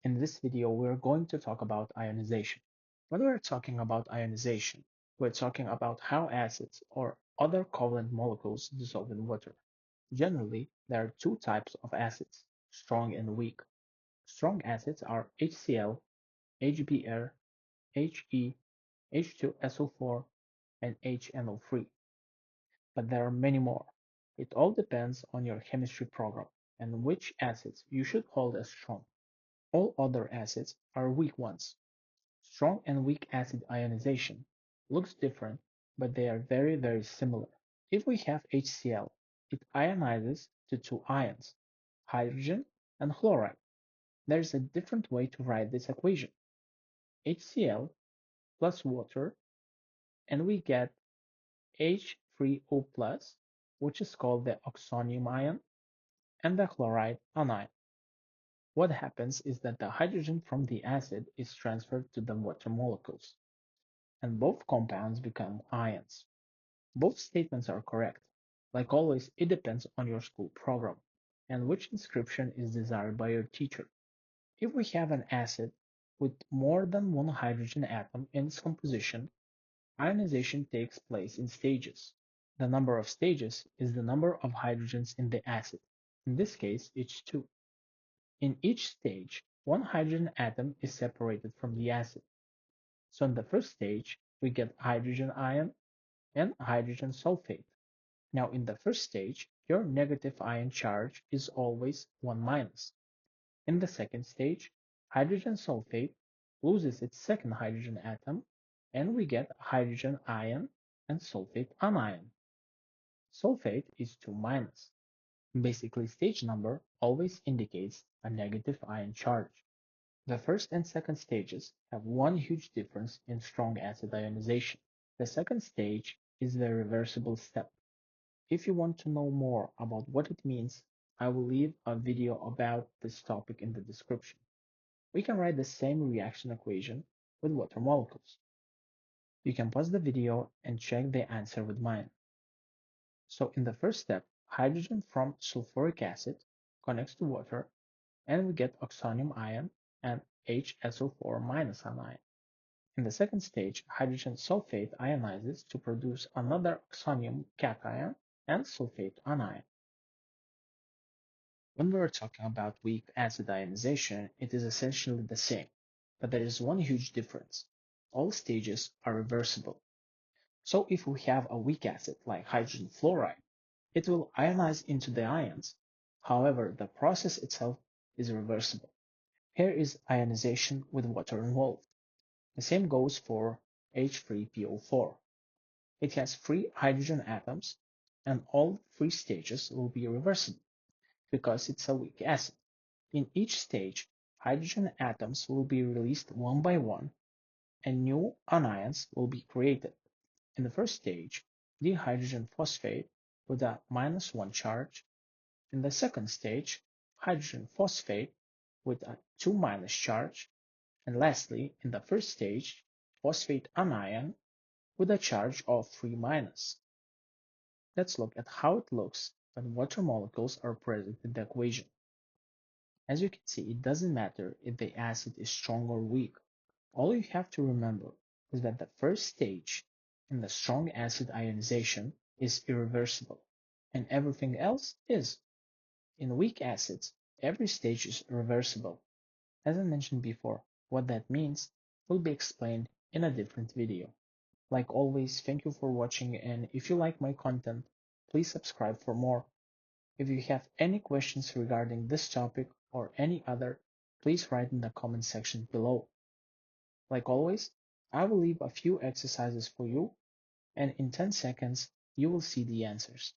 In this video, we're going to talk about ionization. When we're talking about ionization, we're talking about how acids or other covalent molecules dissolve in water. Generally, there are two types of acids, strong and weak. Strong acids are HCl, HBr, He, H2SO4, and HNO3. But there are many more. It all depends on your chemistry program and which acids you should hold as strong. All other acids are weak ones. Strong and weak acid ionization looks different, but they are very similar. If we have HCl, it ionizes to two ions, hydrogen and chloride. There is a different way to write this equation. HCl plus water, and we get H3O+, which is called the oxonium ion, and the chloride anion. What happens is that the hydrogen from the acid is transferred to the water molecules, and both compounds become ions. Both statements are correct. Like always, it depends on your school program and which inscription is desired by your teacher. If we have an acid with more than one hydrogen atom in its composition, ionization takes place in stages. The number of stages is the number of hydrogens in the acid. In this case, it's 2. In each stage, one hydrogen atom is separated from the acid. So in the first stage, we get hydrogen ion and hydrogen sulfate. Now in the first stage, your negative ion charge is always 1 minus. In the second stage, hydrogen sulfate loses its second hydrogen atom, and we get hydrogen ion and sulfate anion. Sulfate is 2 minus. Basically, stage number always indicates a negative ion charge. The first and second stages have one huge difference in strong acid ionization. The second stage is the reversible step. If you want to know more about what it means, I will leave a video about this topic in the description. We can write the same reaction equation with water molecules. You can pause the video and check the answer with mine. So in the first step, hydrogen from sulfuric acid connects to water, and we get oxonium ion and HSO4 minus anion. In the second stage, hydrogen sulfate ionizes to produce another oxonium cation and sulfate anion. When we are talking about weak acid ionization, it is essentially the same, but there is one huge difference. All stages are reversible. So if we have a weak acid like hydrogen fluoride, it will ionize into the ions. However, the process itself is reversible. Here is ionization with water involved. The same goes for H3PO4. It has 3 hydrogen atoms, and all 3 stages will be reversible because it's a weak acid. In each stage, hydrogen atoms will be released one by one, and new anions will be created. In the first stage, dihydrogen phosphate with a -1 charge. In the second stage, hydrogen phosphate with a 2 minus charge. And lastly, in the first stage, phosphate anion with a charge of 3 minus. Let's look at how it looks when water molecules are present in the equation. As you can see, it doesn't matter if the acid is strong or weak. All you have to remember is that the first stage in the strong acid ionization is irreversible, and everything else is. In weak acids, every stage is reversible. As I mentioned before, what that means will be explained in a different video. Like always, thank you for watching, and if you like my content, please subscribe for more. If you have any questions regarding this topic or any other, please write in the comment section below. Like always, I will leave a few exercises for you, and in 10 seconds, you will see the answers.